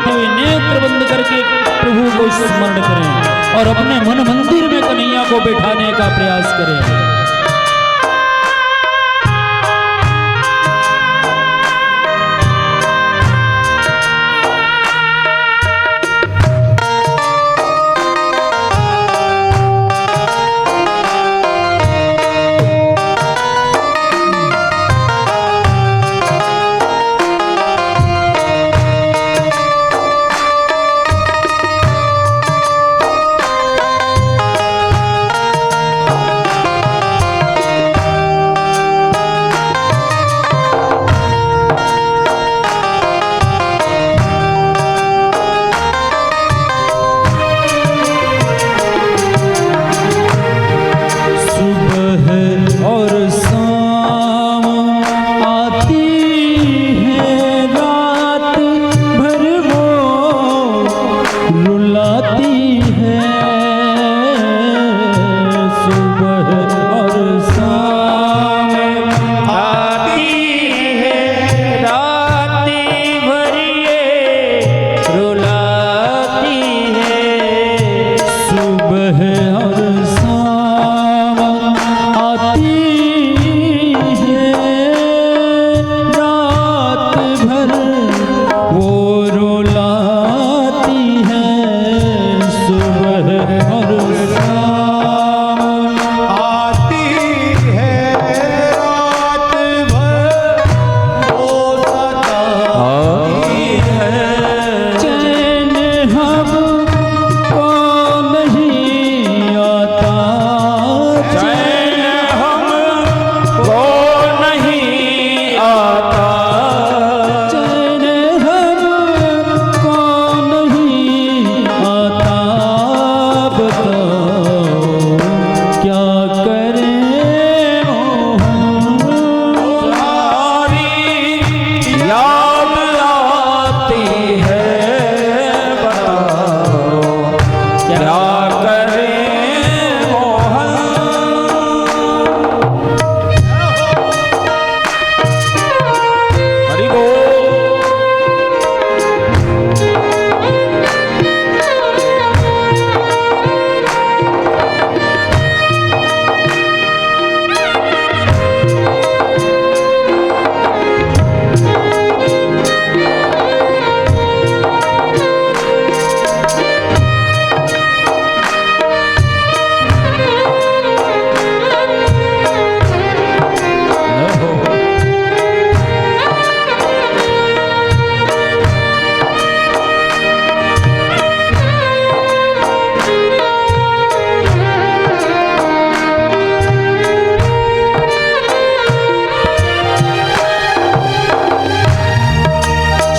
करते हुए नेत्र बंद करके प्रभु को स्मरण करें और अपने मन मंदिर में कन्हैया को बैठाने का प्रयास करें।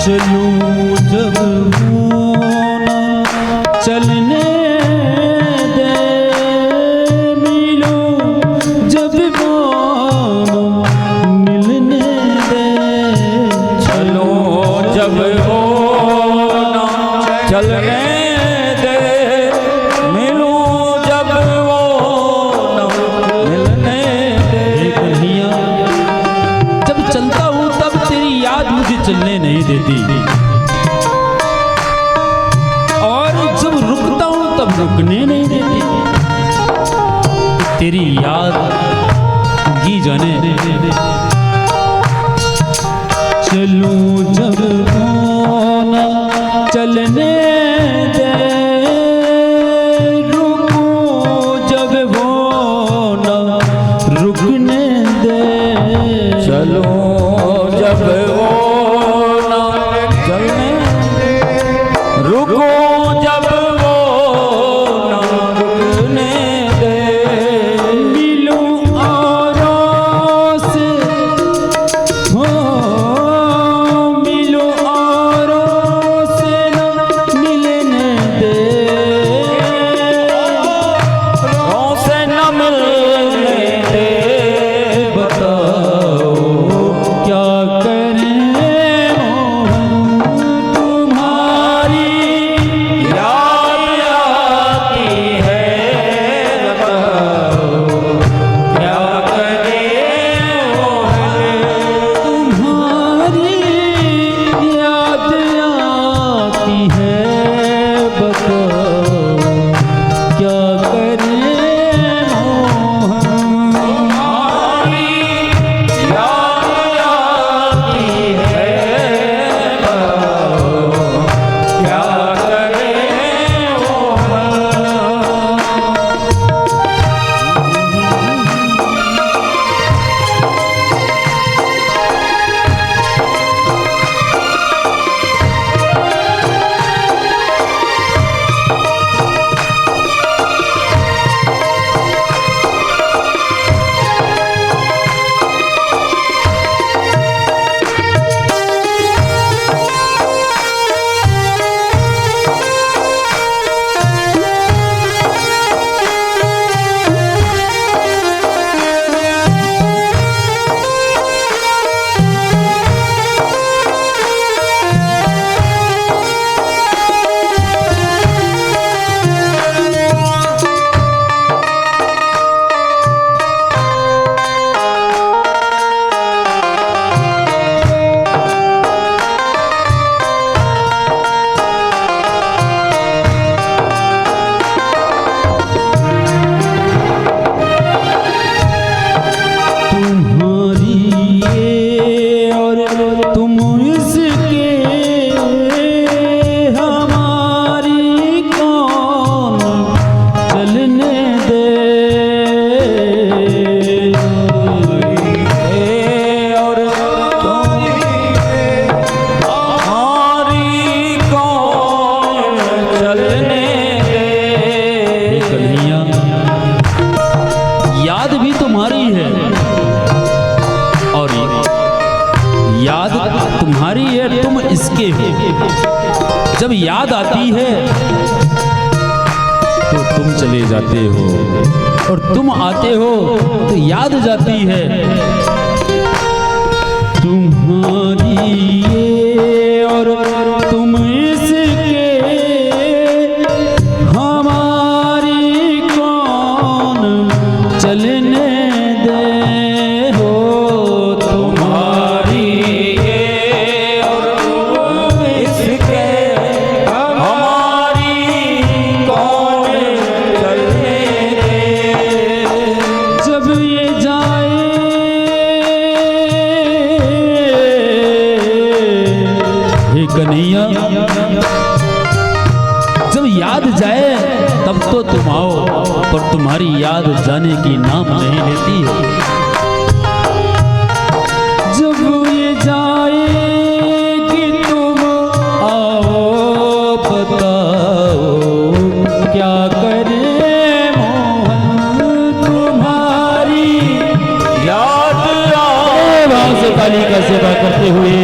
चलूं जब होना चलने दे, मिलूं जब होना मिलने दे। चलो जब होना चलने दे, मिलूं जब होना मिलने दे। कन्हैया, जब चलता हूँ तब तेरी याद मुझे चलने नहीं देती, और जब रुकता हूं तब रुकने नहीं देती। तेरी याद की जाने चलूं जब होना चलने दे, रुकूं जब होना रुकने दे। चलो जब होना चलने दे, रुको जब होना रुकने दे। मिलूं औरों से हो, मिलूं जब याद आती है तो तुम चले जाते हो, और तुम आते हो तो याद जाती है। तुम्हारी ये और तुम इसके, हमारी कौन चलने दे हो। तुम्हारी ये और तुम इसके, हमारी कौन चलने दे। जब ये जाए हे कन्हैया, जब याद जाए तब तो तुम आओ, पर तुम्हारी याद जाने की नाम नहीं लेती है। जब ये जाए कि तुम आओ, बताओ क्या करे मोहन तुम्हारी याद वहां से काली का सेवा करते हुए